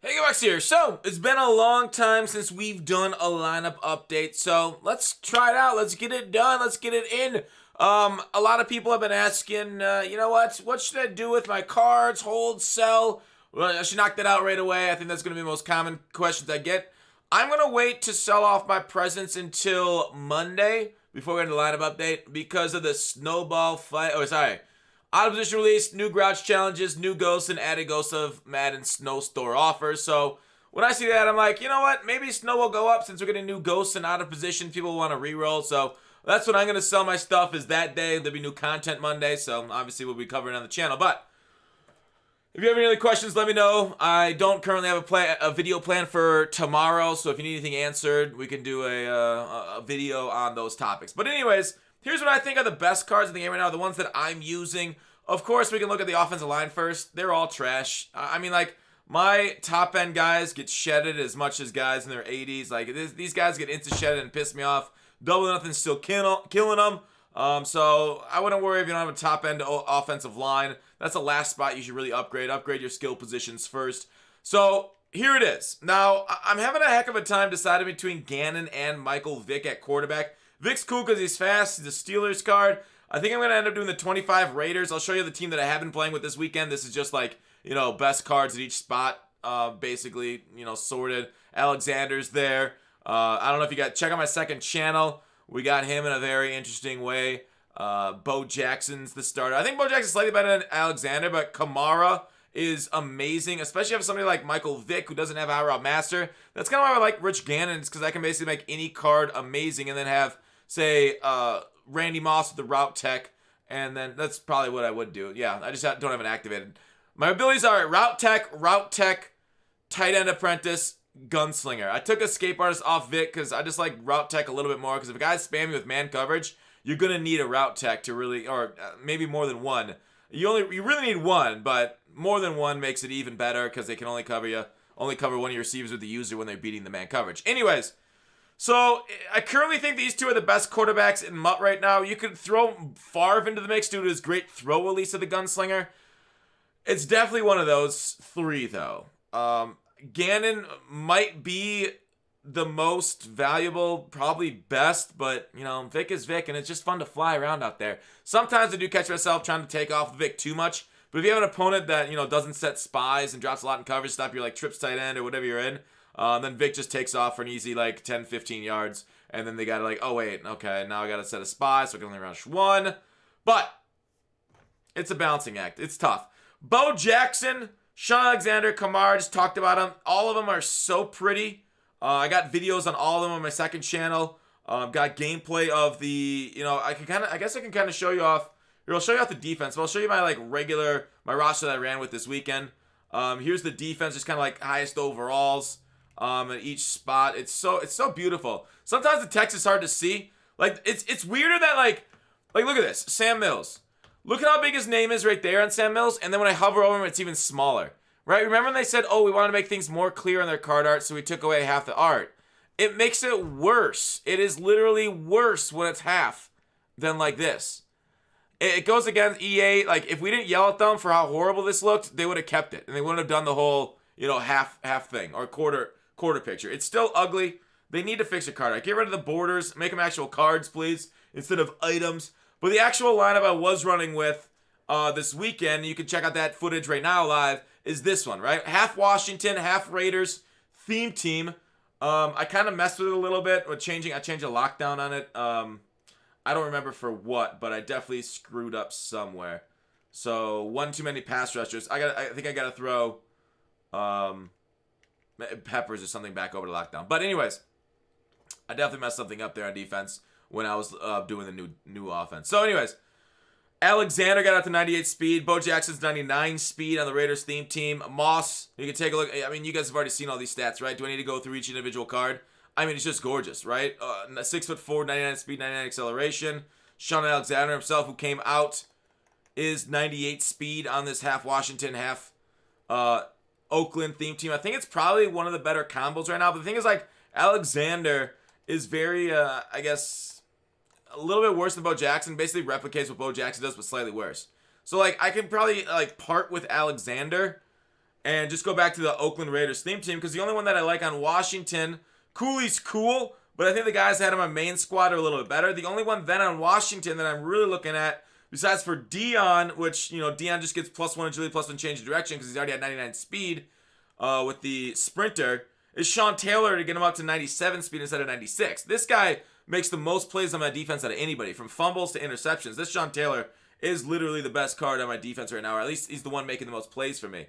Hey guys here. So, it's been a long time since we've done a lineup update, so let's try it out. Let's get it done. Let's get it in. A lot of people have been asking, what should I do with my cards? Hold, sell? Well, I should knock that out right away. I think that's going to be the most common questions I get. I'm going to wait to sell off my presents until Monday before we get into the lineup update because of the snowball fight. Oh, sorry. Out of position release, new Grouch challenges, new ghosts, and added ghosts of Madden Snow Store offers. So when I see that, I'm like, you know what? Maybe Snow will go up since we're getting new ghosts and out of position. People want to reroll. So that's when I'm going to sell my stuff is that day. There'll be new content Monday. So obviously we'll be covering on the channel. But if you have any other questions, let me know. I don't currently have a video plan for tomorrow. So if you need anything answered, we can do a video on those topics. But anyways, here's what I think are the best cards in the game right now, the ones that I'm using. Of course, we can look at the offensive line first. They're all trash. I mean, like, my top-end guys get shedded as much as guys in their 80s. Like, these guys get insta-shedded and piss me off. Double nothing's still killing them. So I wouldn't worry if you don't have a top-end offensive line. That's the last spot you should really upgrade. Upgrade your skill positions first. So here it is. Now, I'm having a heck of a time deciding between Gannon and Michael Vick at quarterback. Vick's cool because he's fast. He's a Steelers card. I think I'm going to end up doing the 25 Raiders. I'll show you the team that I have been playing with this weekend. This is just like, best cards at each spot, basically, sorted. Alexander's there. I don't know if you got, check out my second channel. We got him in a very interesting way. Bo Jackson's the starter. I think Bo Jackson's slightly better than Alexander, but Kamara is amazing, especially if somebody like Michael Vick who doesn't have Out Route Master. That's kind of why I like Rich Gannon, because I can basically make any card amazing and then have, say, Randy Moss with the route tech, and then that's probably what I would do. Yeah, I just don't have it activated. My abilities are route tech, tight end apprentice, gunslinger. I took escape artist off Vic because I just like route tech a little bit more, because if a guy's spamming with man coverage, you're going to need a route tech to really, or maybe more than one. You really need one, but more than one makes it even better because they can only cover one of your receivers with the user when they're beating the man coverage. Anyways, so I currently think these two are the best quarterbacks in MUT right now. You could throw Favre into the mix due to his great throw release of the gunslinger. It's definitely one of those three, though. Gannon might be the most valuable, probably best, but, Vic is Vic, and it's just fun to fly around out there. Sometimes I do catch myself trying to take off Vic too much, but if you have an opponent that, doesn't set spies and drops a lot in coverage, stop your, trips tight end or whatever you're in, then Vic just takes off for an easy, 10, 15 yards. And then they got to, oh, wait, okay, now I got to set a spy, so I can only rush one. But it's a balancing act. It's tough. Bo Jackson, Shaun Alexander, Kamara, just talked about them. All of them are so pretty. I got videos on all of them on my second channel. Got gameplay of the, I guess I can kind of show you off. Here, I'll show you off the defense, but I'll show you my, my roster that I ran with this weekend. Here's the defense, just kind of highest overalls. At each spot. It's so beautiful. Sometimes the text is hard to see. It's weirder that look at this. Sam Mills. Look at how big his name is right there on Sam Mills, and then when I hover over him, it's even smaller. Right? Remember when they said, oh, we want to make things more clear on their card art, so we took away half the art. It makes it worse. It is literally worse when it's half than like this. It goes against EA. If we didn't yell at them for how horrible this looked, they would have kept it, and they wouldn't have done the whole, half thing or quarter picture. It's still ugly. They need to fix your card art. Get rid of the borders. Make them actual cards, please, instead of items. But the actual lineup I was running with this weekend, you can check out that footage right now live, is this one, right? Half Washington, half Raiders, theme team. I kind of messed with it a little bit with changing. I changed a lockdown on it. I don't remember for what, but I definitely screwed up somewhere. So one too many pass rushers. I think I got to throw Peppers or something back over to lockdown. But anyways, I definitely messed something up there on defense when I was doing the new offense. So anyways, Alexander got out to 98 speed. Bo Jackson's 99 speed on the Raiders theme team. Moss, you can take a look. I mean, you guys have already seen all these stats, right? Do I need to go through each individual card? I mean, it's just gorgeous, right? 6'4", 99 speed, 99 acceleration. Shaun Alexander himself, who came out, is 98 speed on this half Washington, half Oakland theme team. I think it's probably one of the better combos right now. But the thing is, Alexander is very, I guess, a little bit worse than Bo Jackson. Basically replicates what Bo Jackson does, but slightly worse. So, I can probably, part with Alexander and just go back to the Oakland Raiders theme team, because the only one that I like on Washington, Cooley's cool, but I think the guys that had him on main squad are a little bit better. The only one then on Washington that I'm really looking at, besides for Dion, which, Dion just gets +1 agility, +1 change of direction because he's already at 99 speed with the sprinter, is Sean Taylor to get him up to 97 speed instead of 96. This guy makes the most plays on my defense out of anybody, from fumbles to interceptions. This Sean Taylor is literally the best card on my defense right now, or at least he's the one making the most plays for me,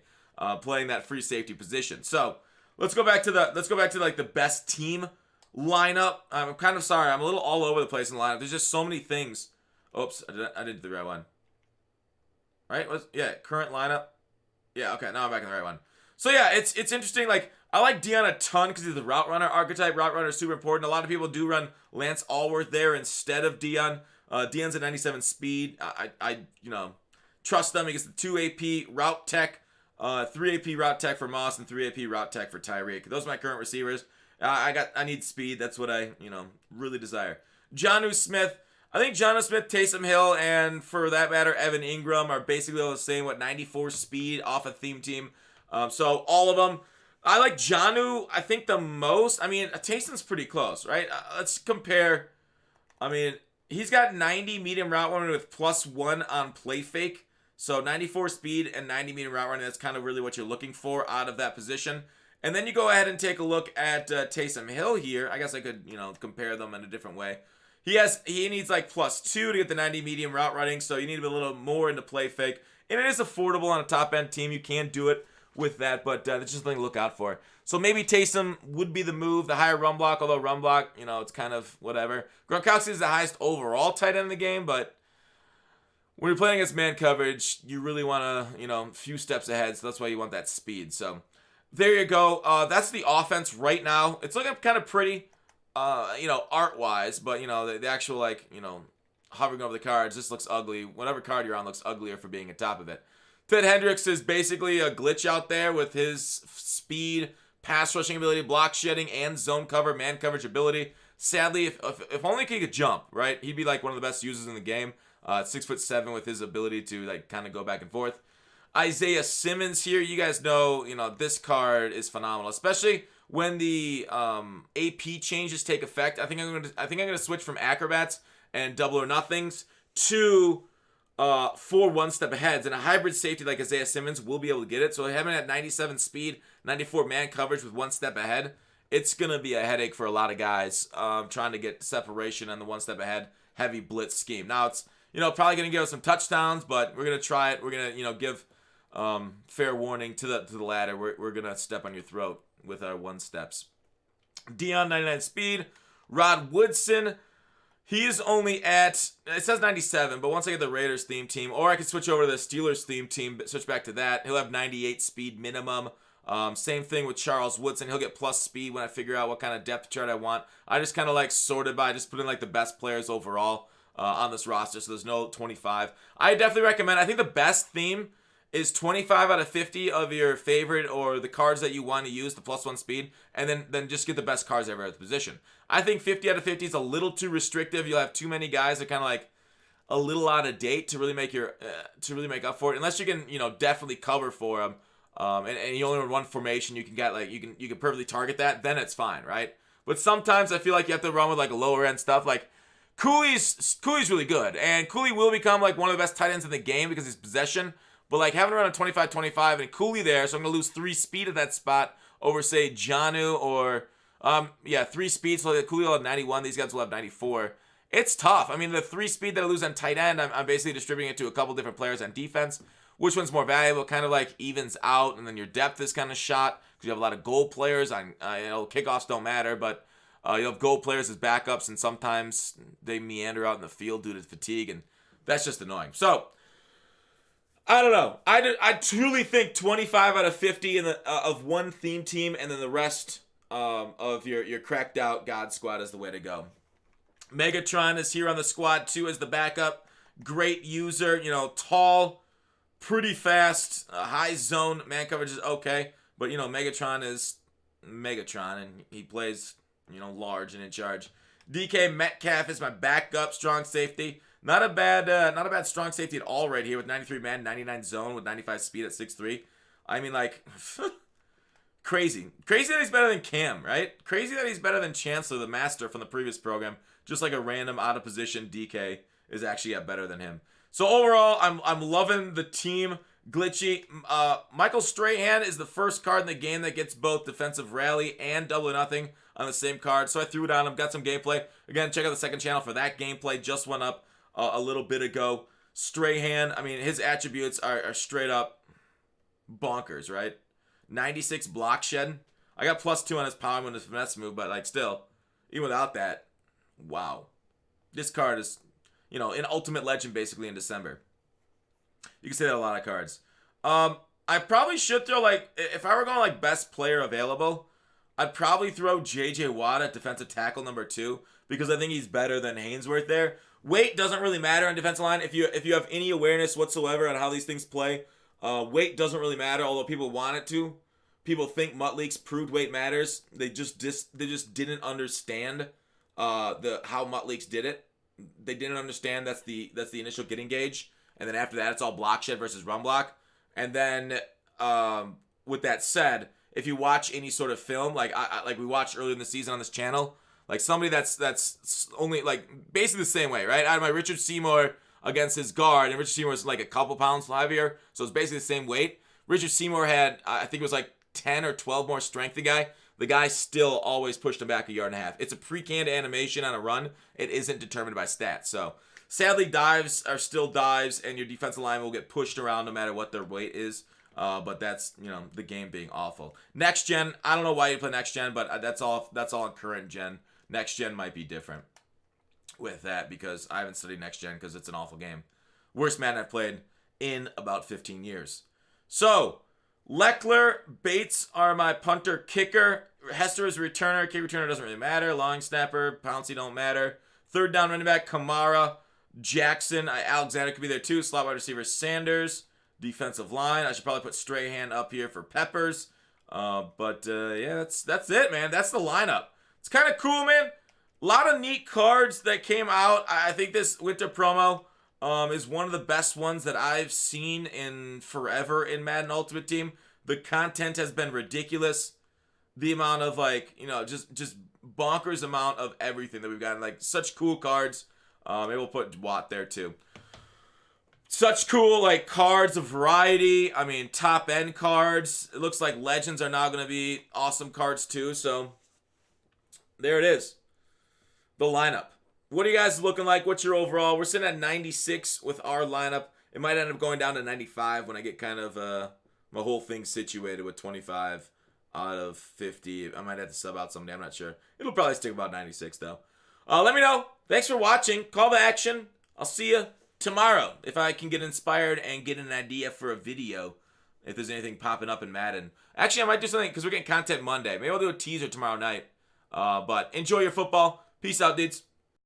playing that free safety position. So let's go back to like the best team lineup. I'm kind of sorry, I'm a little all over the place in the lineup. There's just so many things. Oops, I did the right one. Right? Current lineup. Yeah, okay, now I'm back in the right one. So yeah, it's interesting. Like, I like Dion a ton because he's the route runner archetype. Route runner is super important. A lot of people do run Lance Allworth there instead of Dion. Dion's at 97 speed. I trust them. He gets the 2 AP route tech, 3 AP route tech for Moss, and 3 AP route tech for Tyreek. Those are my current receivers. I need speed. That's what I really desire. Jonnu Smith. I think Jonnu Smith, Taysom Hill, and for that matter, Evan Ingram are basically all the same. 94 speed off a theme team. So all of them. I like Jonnu, I think, the most. I mean, Taysom's pretty close, right? Let's compare. I mean, he's got 90 medium route running with +1 on play fake. So 94 speed and 90 medium route running. That's kind of really what you're looking for out of that position. And then you go ahead and take a look at Taysom Hill here. I guess I could, compare them in a different way. He needs like +2 to get the 90 medium route running. So you need to be a little more into play fake. And it is affordable on a top end team. You can do it with that, but that's just something to look out for. So maybe Taysom would be the move, the higher run block, although run block, it's kind of whatever. Gronkowski is the highest overall tight end in the game, but when you're playing against man coverage, you really want to, a few steps ahead, so that's why you want that speed. So there you go. That's the offense right now. It's looking kind of pretty, art-wise, but, the actual, hovering over the cards just looks ugly. Whatever card you're on looks uglier for being on top of it. Ted Hendricks is basically a glitch out there with his speed, pass rushing ability, block shedding, and zone cover, man coverage ability. Sadly, if only he could jump, right? He'd be like one of the best users in the game. 6'7" with his ability to kind of go back and forth. Isaiah Simmons here, you guys know, this card is phenomenal, especially when the AP changes take effect. I think I'm gonna switch from acrobats and double or nothings to 4 one-step aheads, and a hybrid safety like Isaiah Simmons will be able to get it. So having at 97 speed, 94 man coverage with 1 step ahead, it's going to be a headache for a lot of guys trying to get separation on the 1 step ahead heavy blitz scheme. Now it's probably going to give us some touchdowns, but we're going to try it. We're going to give fair warning to the ladder. We're going to step on your throat with our 1 steps. Dion 99 speed, Rod Woodson. He is only at, it says 97, but once I get the Raiders theme team, or I can switch over to the Steelers theme team, switch back to that, he'll have 98 speed minimum. Same thing with Charles Woodson. He'll get plus speed when I figure out what kind of depth chart I want. I just kind of sorted by just putting the best players overall on this roster, so there's no 25. I definitely recommend, I think the best theme is 25 out of 50 of your favorite or the cards that you want to use, the +1 speed, and then just get the best cards ever at the position. I think 50 out of 50 is a little too restrictive. You'll have too many guys that kind of a little out of date to really make make up for it. Unless you can, definitely cover for them, and you only run one formation, you can get you can perfectly target that. Then it's fine, right? But sometimes I feel like you have to run with lower end stuff. Cooley's really good, and Cooley will become one of the best tight ends in the game because he's possession. But having around a 25-25 and Cooley there, so I'm gonna lose 3 speed at that spot over say Jonnu or 3 speed. So Cooley will have 91. These guys will have 94. It's tough. I mean, the 3 speed that I lose on tight end, I'm basically distributing it to a couple different players on defense. Which one's more valuable? Kind of evens out, and then your depth is kind of shot because you have a lot of goal players. On kickoffs don't matter, but you have goal players as backups, and sometimes they meander out in the field due to fatigue, and that's just annoying. So I don't know. I truly think 25 out of 50 of one theme team, and then the rest of your cracked out God squad is the way to go. Megatron is here on the squad too as the backup. Great user, tall, pretty fast, high zone. Man coverage is okay, but Megatron is Megatron, and he plays large and in charge. DK Metcalf is my backup strong safety. Not a bad strong safety at all right here with 93 man, 99 zone with 95 speed at 6'3". I mean, like, crazy. Crazy that he's better than Cam, right? Crazy that he's better than Chancellor, the master from the previous program. Just like a random out of position DK is actually better than him. So overall, I'm loving the team. Glitchy. Michael Strahan is the first card in the game that gets both defensive rally and double or nothing on the same card. So I threw it on him, got some gameplay. Again, check out the second channel for that gameplay. Just went up a little bit ago. Strahan, I mean, his attributes are straight up bonkers, right? 96 block shed. I got +2 on his power when his finesse move, but like still, even without that, wow. This card is, an ultimate legend basically in December. You can say that a lot of cards. I probably should throw, like, if I were going, like, best player available, I'd probably throw J.J. Watt at defensive tackle number 2 because I think he's better than Hainsworth there. Weight doesn't really matter on defensive line. If you have any awareness whatsoever on how these things play, weight doesn't really matter, although people want it to. People think Mutt Leaks proved weight matters. They just didn't understand how Mutt Leaks did it. They didn't understand that's the initial getting gauge. And then after that, it's all block shed versus run block. And then, with that said, if you watch any sort of film, like we watched earlier in the season on this channel, like somebody that's only like basically the same way, right? I had my Richard Seymour against his guard, and Richard Seymour was like a couple pounds heavier, so it's basically the same weight. Richard Seymour had, I think it was like 10 or 12 more strength than the guy. The guy still always pushed him back 1.5 yards. It's a pre-canned animation on a run. It isn't determined by stats, so. Sadly, dives are still dives, and your defensive line will get pushed around no matter what their weight is. But that's, the game being awful. Next gen, I don't know why you play next gen, but that's all in current gen. Next gen might be different with that because I haven't studied next gen because it's an awful game. Worst Madden I've played in about 15 years. So, Leckler, Bates are my punter, kicker. Hester is a returner. Kick returner doesn't really matter. Long snapper, Pouncey don't matter. Third down running back, Kamara. Jackson, Alexander could be there too. Slot wide receiver, Sanders. Defensive line, I should probably put Strahan up here for Peppers. Yeah, that's it, man. That's the lineup. It's kind of cool, man. A lot of neat cards that came out. I think this winter promo is one of the best ones that I've seen in forever in Madden Ultimate Team. The content has been ridiculous. The amount of just bonkers amount of everything that we've gotten. Like such cool cards. Maybe we'll put Watt there too. Such cool cards of variety. I mean, top end cards. It looks like legends are now going to be awesome cards too. So there it is. The lineup. What are you guys looking like? What's your overall? We're sitting at 96 with our lineup. It might end up going down to 95 when I get kind of my whole thing situated with 25 out of 50. I might have to sub out someday. I'm not sure. It'll probably stick about 96 though. Let me know. Thanks for watching. Call to action. I'll see you tomorrow if I can get inspired and get an idea for a video. If there's anything popping up in Madden. Actually, I might do something because we're getting content Monday. Maybe I'll do a teaser tomorrow night. But enjoy your football. Peace out, dudes.